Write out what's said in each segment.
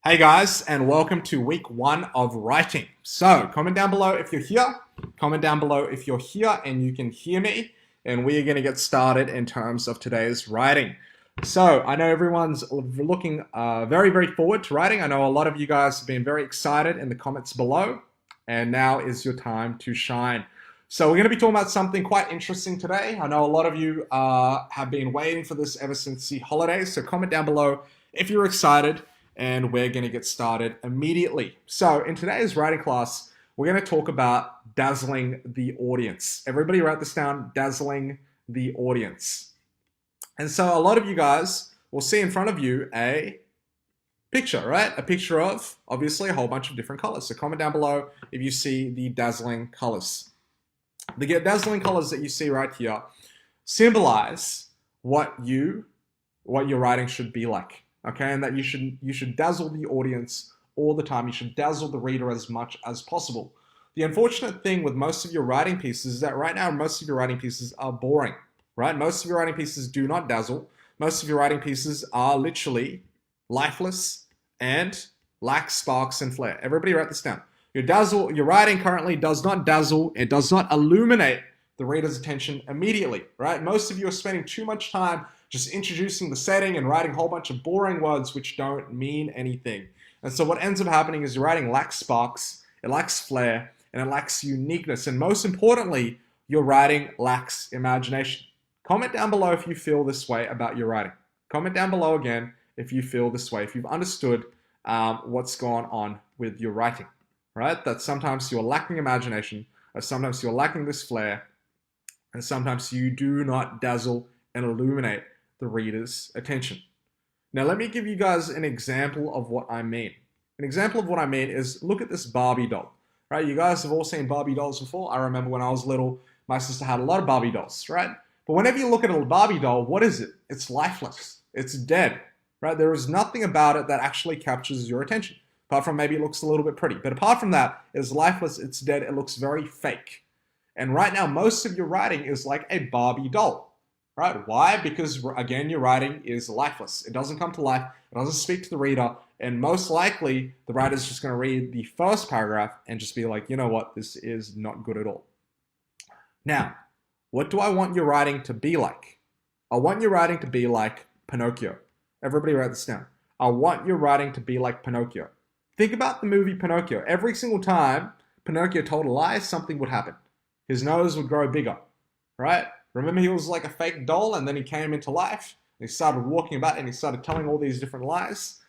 Hey guys, and welcome to week 1 of writing. So comment down below if you're here, comment down below if you're here and you can hear me, and we are going to get started in terms of today's writing. So I know everyone's looking very forward to writing. I know a lot of you guys have been very excited in the comments below, and now is your time to shine. So we're going to be talking about something quite interesting today. I know a lot of you have been waiting for this ever since the holidays, so comment down below if you're excited, and we're going to get started immediately. So in today's writing class, we're going to talk about dazzling the audience. Everybody write this down, dazzling the audience. And so a lot of you guys will see in front of you a picture, right? A picture of, obviously, a whole bunch of different colors. So comment down below if you see the dazzling colors. The dazzling colors that you see right here symbolize what your writing should be like. Okay, and that you should dazzle the audience all the time. You should dazzle the reader as much as possible. The unfortunate thing with most of your writing pieces is that right now most of your writing pieces are boring, right? Most of your writing pieces do not dazzle. Most of your writing pieces are literally lifeless and lack sparks and flair. Everybody write this down. Your writing currently does not dazzle. It does not illuminate the reader's attention immediately, right? Most of you are spending too much time just introducing the setting and writing a whole bunch of boring words which don't mean anything. And so what ends up happening is your writing lacks sparks, it lacks flair, and it lacks uniqueness. And most importantly, your writing lacks imagination. Comment down below if you feel this way about your writing. Comment down below again if you feel this way, if you've understood what's going on with your writing, right? That sometimes you're lacking imagination, or sometimes you're lacking this flair, and sometimes you do not dazzle and illuminate the reader's attention. Now let me give you guys an example of what I mean. An example of what I mean is, look at this Barbie doll, right? You guys have all seen Barbie dolls before. I remember when I was little, my sister had a lot of Barbie dolls, right? But whenever you look at a Barbie doll, what is it? It's lifeless. It's dead, right? There is nothing about it that actually captures your attention, apart from maybe it looks a little bit pretty. But apart from that, it's lifeless, it's dead, it looks very fake. And right now, most of your writing is like a Barbie doll. Right? Why? Because, again, your writing is lifeless. It doesn't come to life. It doesn't speak to the reader. And most likely, the writer's just going to read the first paragraph and just be like, you know what? This is not good at all. Now, what do I want your writing to be like? I want your writing to be like Pinocchio. Everybody write this down. I want your writing to be like Pinocchio. Think about the movie Pinocchio. Every single time Pinocchio told a lie, something would happen. His nose would grow bigger, right? Remember, he was like a fake doll, and then he came into life. He started walking about, and he started telling all these different lies.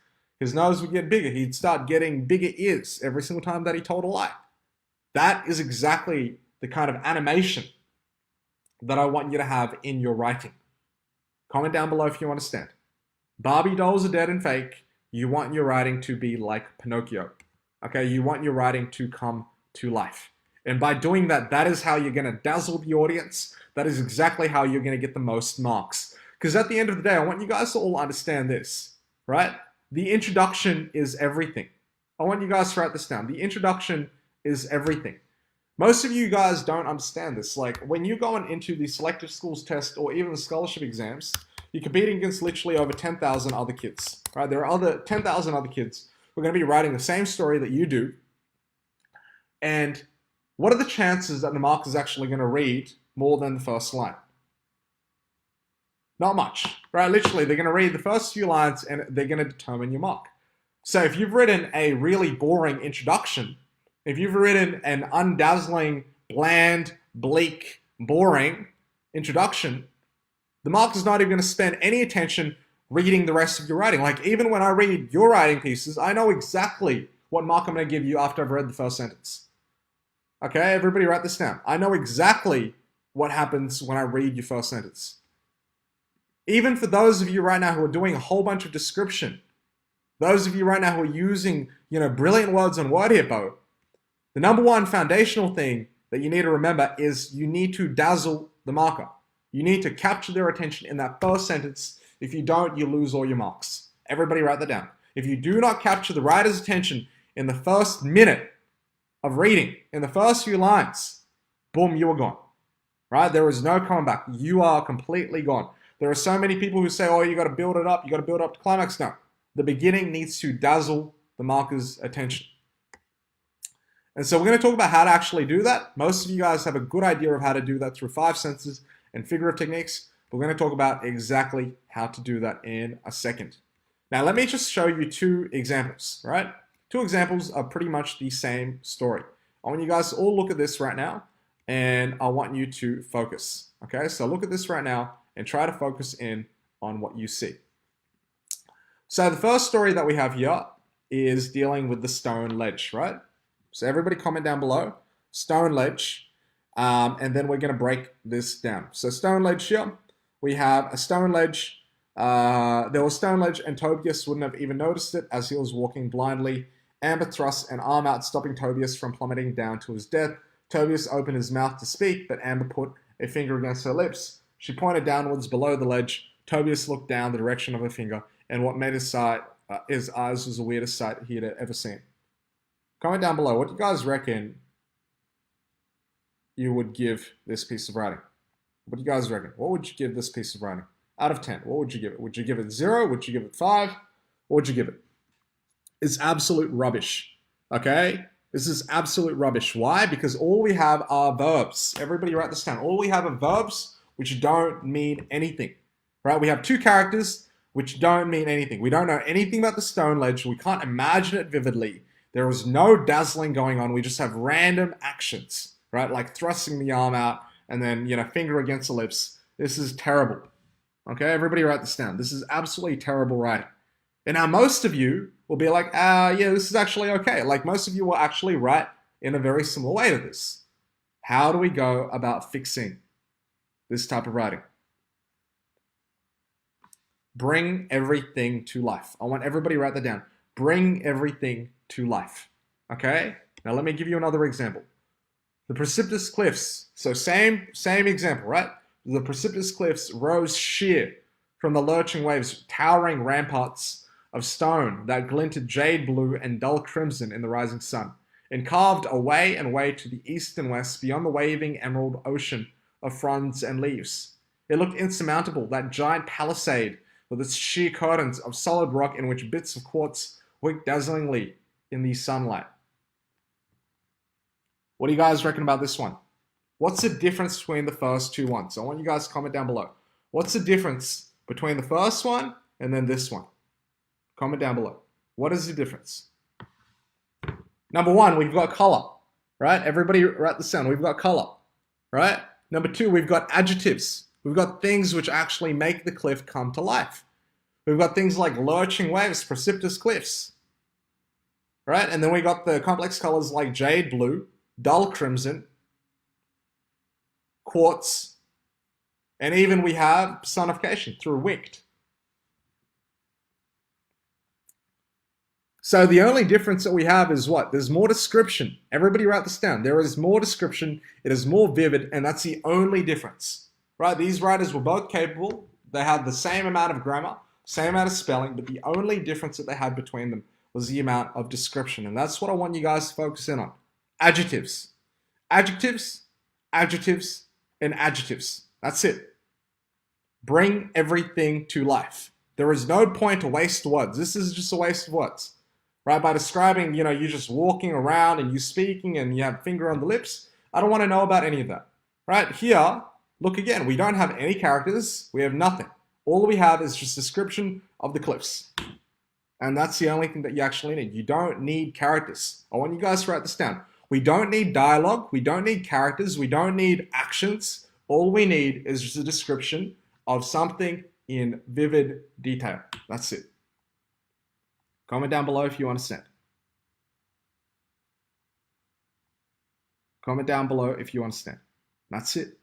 His nose would get bigger. He'd start getting bigger ears every single time that he told a lie. That is exactly the kind of animation that I want you to have in your writing. Comment down below if you understand. Barbie dolls are dead and fake. You want your writing to be like Pinocchio. Okay, you want your writing to come to life. And by doing that, that is how you're going to dazzle the audience. That is exactly how you're going to get the most marks. Because at the end of the day, I want you guys to all understand this, right? The introduction is everything. I want you guys to write this down. The introduction is everything. Most of you guys don't understand this. Like, when you're going into the Selective Schools Test or even the scholarship exams, you're competing against literally over 10,000 other kids, right? There are 10,000 other kids who are going to be writing the same story that you do. And what are the chances that the mark is actually going to read more than the first line? Not much, right? Literally, they're going to read the first few lines and they're going to determine your mark. So if you've written a really boring introduction, if you've written an undazzling, bland, bleak, boring introduction, the mark is not even going to spend any attention reading the rest of your writing. Like, even when I read your writing pieces, I know exactly what mark I'm going to give you after I've read the first sentence. Okay, everybody write this down. I know exactly what happens when I read your first sentence. Even for those of you right now who are doing a whole bunch of description, those of you right now who are using, brilliant words on Word Hippo, the number one foundational thing that you need to remember is you need to dazzle the marker. You need to capture their attention in that first sentence. If you don't, you lose all your marks. Everybody write that down. If you do not capture the writer's attention in the first minute of reading, in the first few lines, boom, you are gone, right? There is no coming back. You are completely gone. There are so many people who say, oh, you got to build it up. You got to build up to climax. No, the beginning needs to dazzle the marker's attention. And so we're going to talk about how to actually do that. Most of you guys have a good idea of how to do that through 5 senses and figurative techniques. We're going to talk about exactly how to do that in a second. Now, let me just show you 2 examples, right? 2 examples are pretty much the same story. I want you guys to all look at this right now, and I want you to focus, okay? So look at this right now and try to focus in on what you see. So the first story that we have here is dealing with the stone ledge, right? So everybody comment down below, stone ledge, and then we're going to break this down. So stone ledge here, we have a stone ledge. There was stone ledge and Tobias wouldn't have even noticed it as he was walking blindly. Amber thrust an arm out, stopping Tobias from plummeting down to his death. Tobias opened his mouth to speak, but Amber put a finger against her lips. She pointed downwards below the ledge. Tobias looked down the direction of her finger, and what met his eyes was the weirdest sight he had ever seen. Comment down below, what do you guys reckon you would give this piece of writing? What do you guys reckon? What would you give this piece of writing? Out of 10, what would you give it? Would you give it 0? Would you give it 5? What would you give it? It's absolute rubbish, okay? This is absolute rubbish. Why? Because all we have are verbs. Everybody write this down. All we have are verbs which don't mean anything, right? We have 2 characters which don't mean anything. We don't know anything about the stone ledge. We can't imagine it vividly. There is no dazzling going on. We just have random actions, right? Like thrusting the arm out and then, finger against the lips. This is terrible. Okay, everybody write this down. This is absolutely terrible writing. And now most of you will be like, yeah, this is actually okay. Like most of you will actually write in a very similar way to this. How do we go about fixing this type of writing? Bring everything to life. I want everybody to write that down. Bring everything to life. Okay? Now let me give you another example. The precipitous cliffs. So same example, right? The precipitous cliffs rose sheer from the lurching waves, towering ramparts of stone that glinted jade blue and dull crimson in the rising sun, and carved away and away to the east and west beyond the waving emerald ocean of fronds and leaves. It looked insurmountable, that giant palisade with its sheer curtains of solid rock in which bits of quartz winked dazzlingly in the sunlight. What do you guys reckon about this one? What's the difference between the first 2 ones? I want you guys to comment down below. What's the difference between the first one and then this one? Comment down below. What is the difference? Number 1, we've got color, right? Everybody write this down. We've got color, right? Number 2, we've got adjectives. We've got things which actually make the cliff come to life. We've got things like lurching waves, precipitous cliffs, right? And then we got the complex colors like jade blue, dull crimson, quartz, and even we have personification through winked. So the only difference that we have is what? There's more description. Everybody write this down. There is more description. It is more vivid, and that's the only difference, right? These writers were both capable. They had the same amount of grammar, same amount of spelling, but the only difference that they had between them was the amount of description, and that's what I want you guys to focus in on. Adjectives. Adjectives, adjectives, and adjectives. That's it. Bring everything to life. There is no point to waste words. This is just a waste of words. Right? By describing, you're just walking around and you speaking and you have finger on the lips. I don't want to know about any of that. Right? Here, look again. We don't have any characters. We have nothing. All we have is just description of the cliffs. And that's the only thing that you actually need. You don't need characters. I want you guys to write this down. We don't need dialogue. We don't need characters. We don't need actions. All we need is just a description of something in vivid detail. That's it. Comment down below if you understand. Comment down below if you understand. That's it.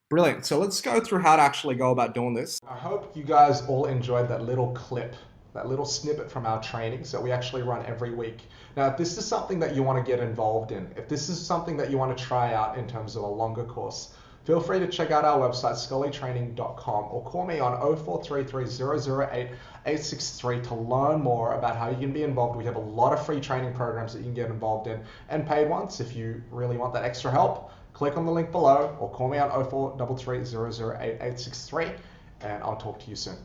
Brilliant. So let's go through how to actually go about doing this. I hope you guys all enjoyed that little clip, that little snippet from our trainings that we actually run every week. Now, if this is something that you want to get involved in, if this is something that you want to try out in terms of a longer course, feel free to check out our website, scholarlytraining.com, or call me on 0433-008-863 to learn more about how you can be involved. We have a lot of free training programs that you can get involved in, and paid ones if you really want that extra help. Click on the link below or call me on 0433-008-863, and I'll talk to you soon.